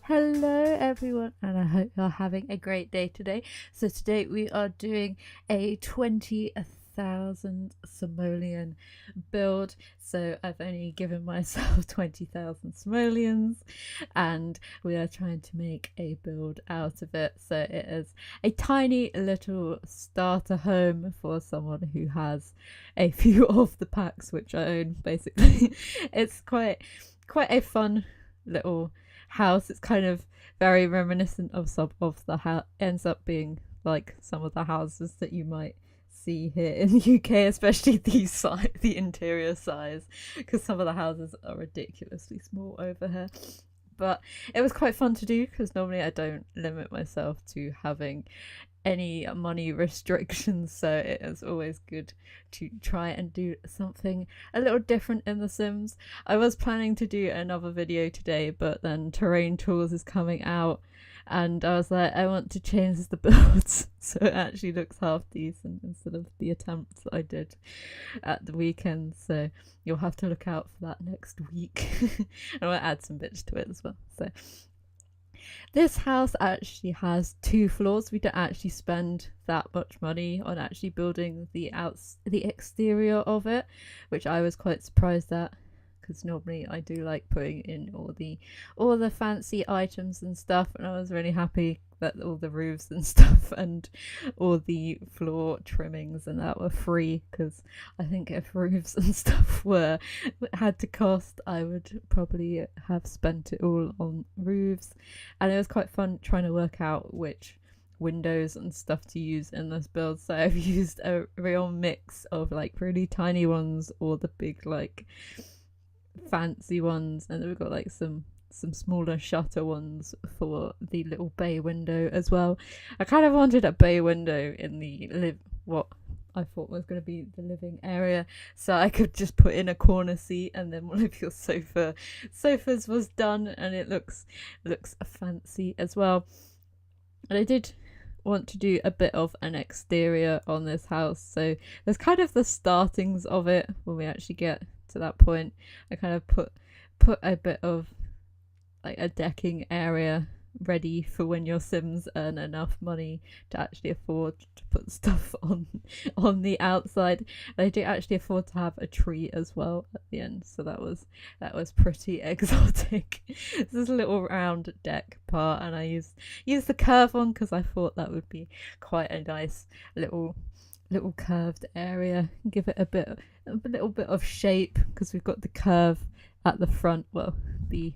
Hello everyone, and I hope you're having a great day today. So today we are doing a 20,000 simoleon build. So I've only given myself 20,000 simoleons and we are trying to make a build out of it. So it is a tiny little starter home for someone who has a few of the packs which I own basically. It's quite a fun little house. It's kind of very reminiscent of some of the house, ends up being like some of the houses that you might see here in the UK, especially the interior size, because some of the houses are ridiculously small over here. But it was quite fun to do because normally I don't limit myself to having any money restrictions, so it is always good to try and do something a little different in The Sims. I was planning to do another video today, but then Terrain Tools is coming out and I was like, I want to change the builds so it actually looks half decent instead of the attempts that I did at the weekend. So you'll have to look out for that next week. I will add some bits to it as well. So this house actually has 2 floors. We don't actually spend that much money on actually building the exterior of it, which I was quite surprised at, because normally I do like putting in all the fancy items and stuff, and I was really happy that all the roofs and stuff and all the floor trimmings and that were free, because I think if roofs and stuff had to cost, I would probably have spent it all on roofs. And it was quite fun trying to work out which windows and stuff to use in this build. So I've used a real mix of like really tiny ones or the big like fancy ones, and then we've got like some smaller shutter ones for the little bay window as well. I kind of wanted a bay window in the what I thought was going to be the living area, so I could just put in a corner seat and then one of your sofas was done, and it looks fancy as well. And I did want to do a bit of an exterior on this house, so there's kind of the startings of it when we actually get to that point. I kind of put a bit of like a decking area ready for when your Sims earn enough money to actually afford to put stuff on the outside. They do actually afford to have a tree as well at the end, so that was pretty exotic. This is a little round deck part, and I used the curve one because I thought that would be quite a nice little curved area, give it a little bit of shape, because we've got the curve at the front, well, the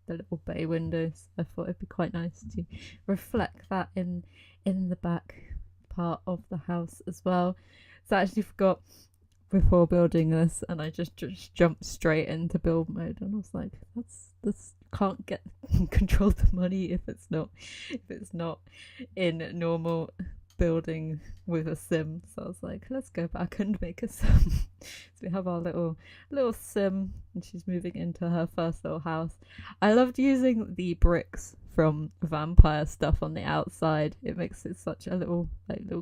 little bay windows. I thought it'd be quite nice to reflect that in the back part of the house as well. So I actually forgot before building this, and I just jumped straight into build mode, and I was like, that's can't get control the money if it's not in normal building with a sim. So I was like, let's go back and make a sim. So we have our little sim, and she's moving into her first little house. I loved using the bricks from Vampire stuff on the outside. It makes it such a little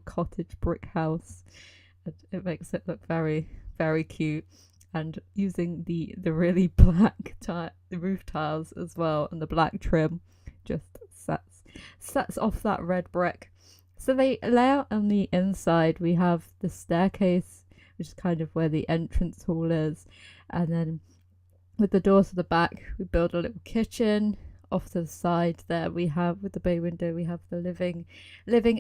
cottage brick house. It makes it look very, very cute. And using the really black the roof tiles as well, and the black trim just sets off that red brick. So they lay out on the inside. We have the staircase, which is kind of where the entrance hall is, and then with the door to the back, we build a little kitchen. Off to the side there, we have, with the bay window, we have the living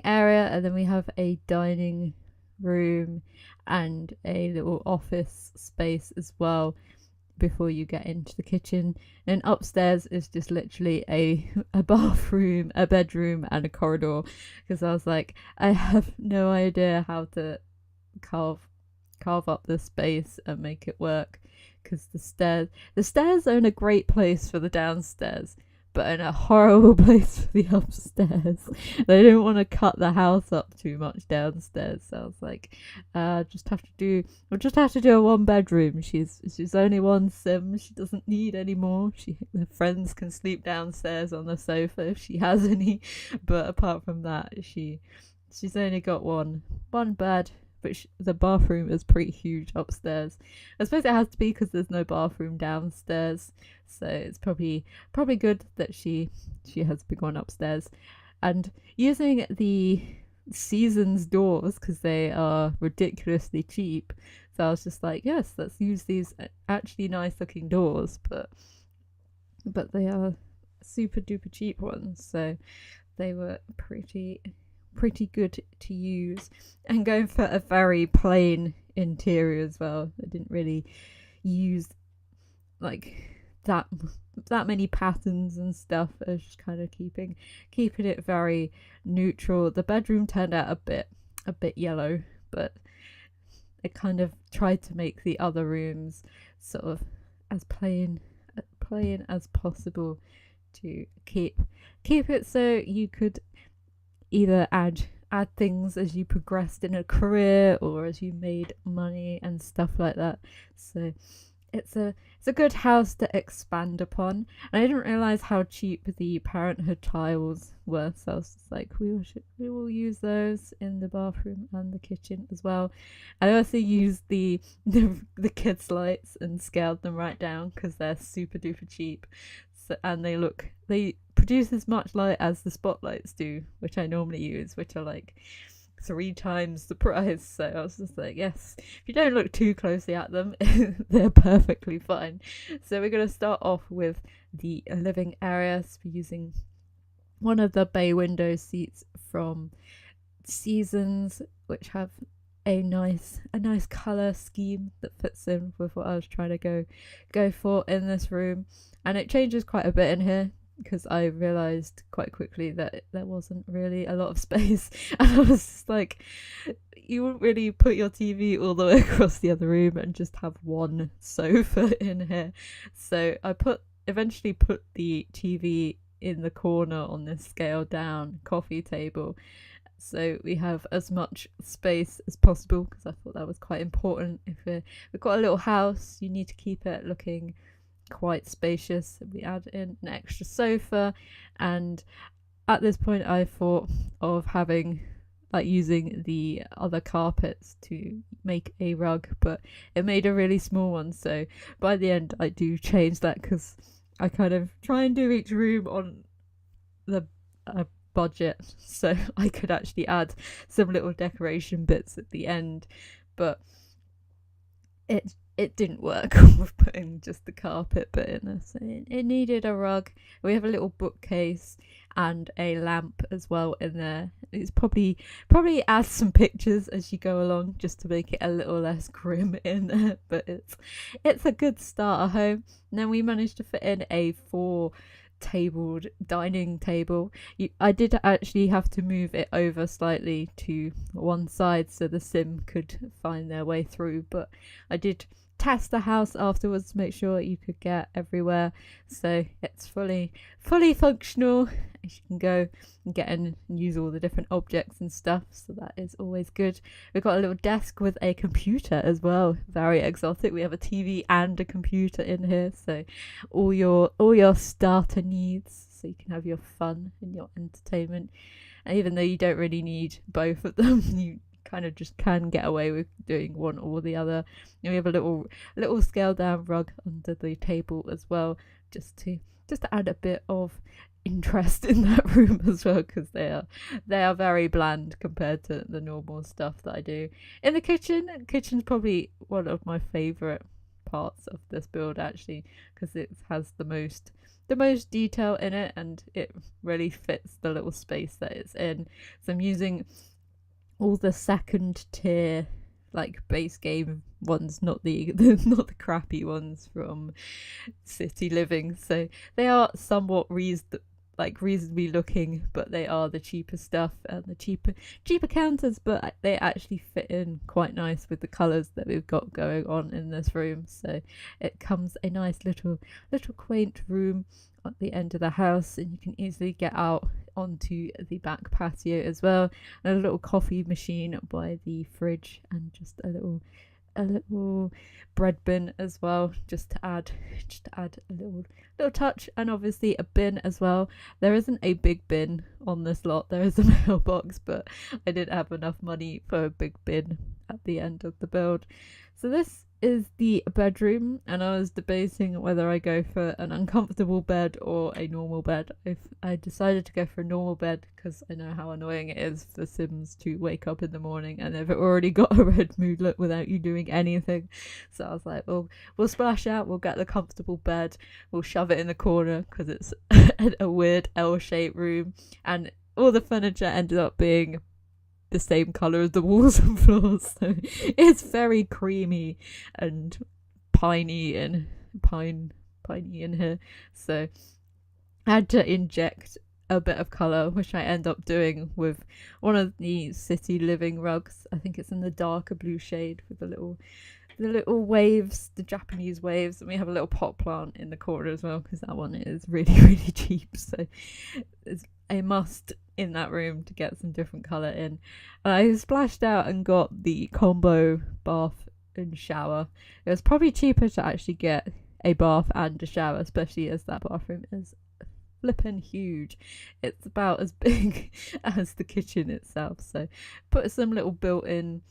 area, and then we have a dining room and a little office space as well before you get into the kitchen. And upstairs is just literally a bathroom, a bedroom, and a corridor, because I was like, I have no idea how to carve up the space and make it work, because the stairs are in a great place for the downstairs, but in a horrible place for the upstairs. They didn't want to cut the house up too much downstairs, so I was like, we'll just have to do a 1-bedroom. She's only one sim. She doesn't need any more. Her friends can sleep downstairs on the sofa if she has any. But apart from that, she's only got one bed, but the bathroom is pretty huge upstairs. I suppose it has to be because there's no bathroom downstairs, so it's probably good that she has a big one upstairs. And using the Seasons doors because they are ridiculously cheap, so I was just like, yes, let's use these actually nice looking doors, but they are super duper cheap ones, so they were pretty good to use. And going for a very plain interior as well, I didn't really use like that many patterns and stuff. I was just kind of keeping it very neutral. The bedroom turned out a bit yellow, but it kind of tried to make the other rooms sort of as plain as possible to keep it so you could either add things as you progressed in a career or as you made money and stuff like that. So it's a good house to expand upon. And I didn't realize how cheap the Parenthood tiles were, so I was just like, we will use those in the bathroom and the kitchen as well. I also used the kids lights and scaled them right down because they're super duper cheap. So, and they produce as much light as the spotlights do, which I normally use, which are like 3 times the price. So I was just like, yes, if you don't look too closely at them, they're perfectly fine. So we're going to start off with the living area. So we're using one of the bay window seats from Seasons, which have a nice color scheme that fits in with what I was trying to go for in this room. And it changes quite a bit in here because I realized quite quickly that there wasn't really a lot of space, and I was just like, you wouldn't really put your TV all the way across the other room and just have one sofa in here. So I eventually put the TV in the corner on this scaled down coffee table, so we have as much space as possible, because I thought that was quite important. If we've got a little house, you need to keep it looking quite spacious. We add in an extra sofa, and at this point I thought of having using the other carpets to make a rug, but it made a really small one, so by the end I do change that, because I kind of try and do each room on the budget, so I could actually add some little decoration bits at the end, but it didn't work with putting just the carpet bit in there. So it needed a rug. We have a little bookcase and a lamp as well in there. It's probably add some pictures as you go along just to make it a little less grim in there, but it's a good starter home. And then we managed to fit in a 4-tabled dining table. I did actually have to move it over slightly to one side so the sim could find their way through, but I did test the house afterwards to make sure you could get everywhere, so it's fully functional. You can go and get in and use all the different objects and stuff, so that is always good. We've got a little desk with a computer as well, very exotic. We have a TV and a computer in here, so all your starter needs, so you can have your fun and your entertainment. And even though you don't really need both of them, you kind of just can get away with doing one or the other. And we have a little scaled down rug under the table as well, just to add a bit of interest in that room as well, because they are very bland compared to the normal stuff that I do in the kitchen. Kitchen's probably one of my favorite parts of this build, actually, because it has the most detail in it, and it really fits the little space that it's in. So I'm using all the second tier base game ones, not the crappy ones from City Living. So they are somewhat reasonably looking, but they are the cheaper stuff and the cheaper counters, but they actually fit in quite nice with the colours that we've got going on in this room. So it comes a nice little quaint room at the end of the house, and you can easily get out onto the back patio as well, and a little coffee machine by the fridge, and just a a little bread bin as well, just to add a little touch, and obviously a bin as well. There isn't a big bin on this lot. There is a mailbox, but I didn't have enough money for a big bin at the end of the build. So this is the bedroom, and I was debating whether I go for an uncomfortable bed or a normal bed. I decided to go for a normal bed because I know how annoying it is for Sims to wake up in the morning and they've already got a red mood look without you doing anything. So I was like, well, we'll splash out, we'll get the comfortable bed, we'll shove it in the corner because it's a weird L-shaped room, and all the furniture ended up being the same colour as the walls and floors, so it's very creamy and piney in here. So I had to inject a bit of colour, which I end up doing with one of the city living rugs. I think it's in the darker blue shade with the little waves, the Japanese waves, and we have a little pot plant in the corner as well because that one is really cheap, so it's a must in that room to get some different colour in. And I splashed out and got the combo bath and shower. It was probably cheaper to actually get a bath and a shower, especially as that bathroom is flippin' huge. It's about as big as the kitchen itself, so put some little built-in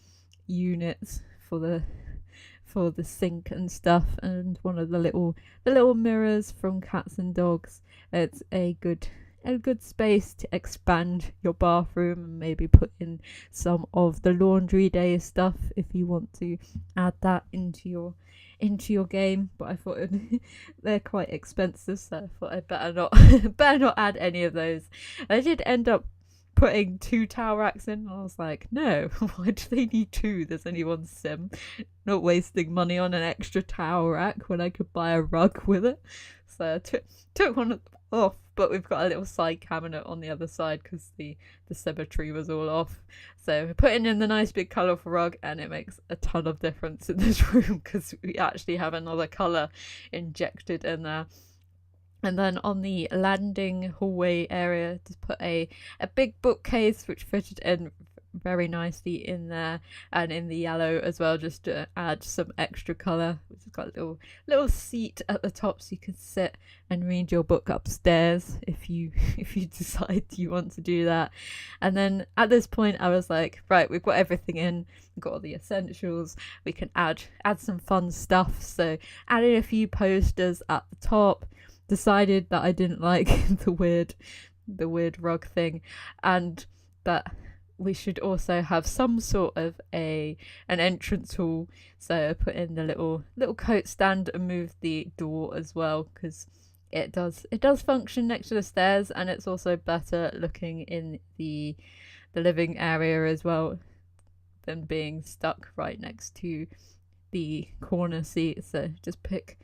units for the sink and stuff, and one of the little mirrors from Cats and Dogs. It's a good space to expand your bathroom and maybe put in some of the laundry day stuff if you want to add that into your game. But I thought they're quite expensive, so I thought I'd better not add any of those. I did end up putting 2 towel racks in, and I was like, no, why do they need 2? There's only one Sim. Not wasting money on an extra towel rack when I could buy a rug with it. So I took one off, but we've got a little side cabinet on the other side because the symmetry was all off. So we're putting in the nice big colourful rug, and it makes a ton of difference in this room because we actually have another colour injected in there. And then on the landing hallway area, just put a big bookcase which fitted in very nicely in there, and in the yellow as well, just to add some extra colour. Which has got a little seat at the top so you can sit and read your book upstairs if you decide you want to do that. And then at this point I was like, right, we've got everything in, we've got all the essentials, we can add some fun stuff. So added a few posters at the top, decided that I didn't like the weird rug thing, and that we should also have some sort of an entrance hall. So I put in the little coat stand and moved the door as well, because it does function next to the stairs, and it's also better looking in the living area as well than being stuck right next to the corner seat. So just pick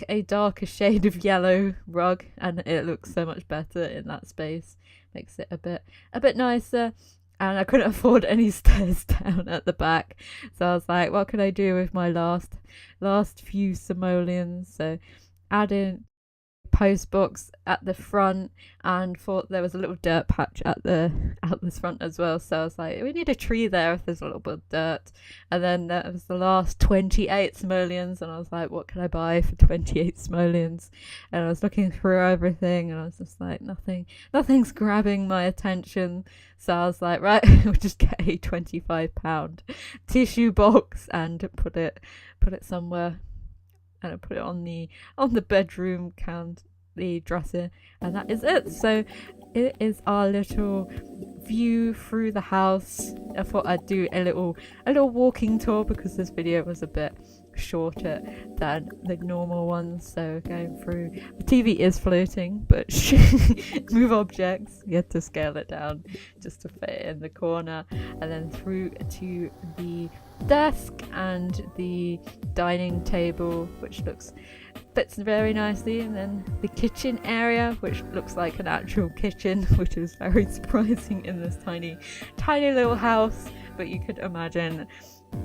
a darker shade of yellow rug and it looks so much better in that space, makes it a bit nicer. And I couldn't afford any stairs down at the back, so I was like, what can I do with my last few simoleons? So add in post box at the front, and thought there was a little dirt patch out the front as well, so I was like, we need a tree there if there's a little bit of dirt. And then there was the last 28 simoleons, and I was like, what can I buy for 28 simoleons? And I was looking through everything, and I was just like, nothing's grabbing my attention. So I was like, right, we'll just get a £25 tissue box and put it somewhere. And I put it on the bedroom count, the dresser, and that is it. So it is our little view through the house. I thought I'd do a little walking tour because this video was a bit shorter than the normal ones. So going through, the TV is floating, but move objects, you have to scale it down just to fit in the corner, and then through to the desk and the dining table, which fits very nicely, and then the kitchen area, which looks like an actual kitchen, which is very surprising in this tiny little house. But you could imagine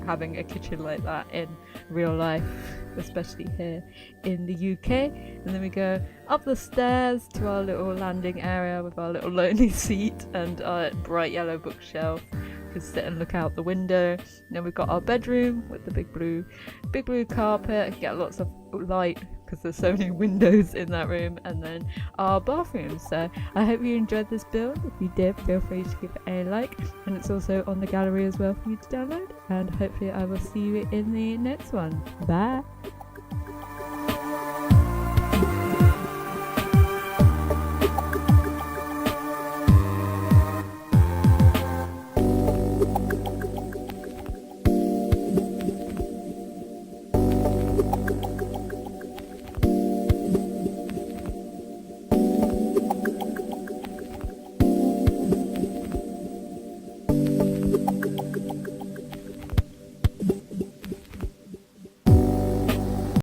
having a kitchen like that in real life, especially here in the UK. And then we go up the stairs to our little landing area with our little lonely seat and our bright yellow bookshelf, can sit and look out the window. Then we've got our bedroom with the big blue carpet, get lots of light because there's so many windows in that room, and then our bathroom. So I hope you enjoyed this build. If you did, feel free to give it a like, and it's also on the gallery as well for you to download, and hopefully I will see you in the next one. Bye.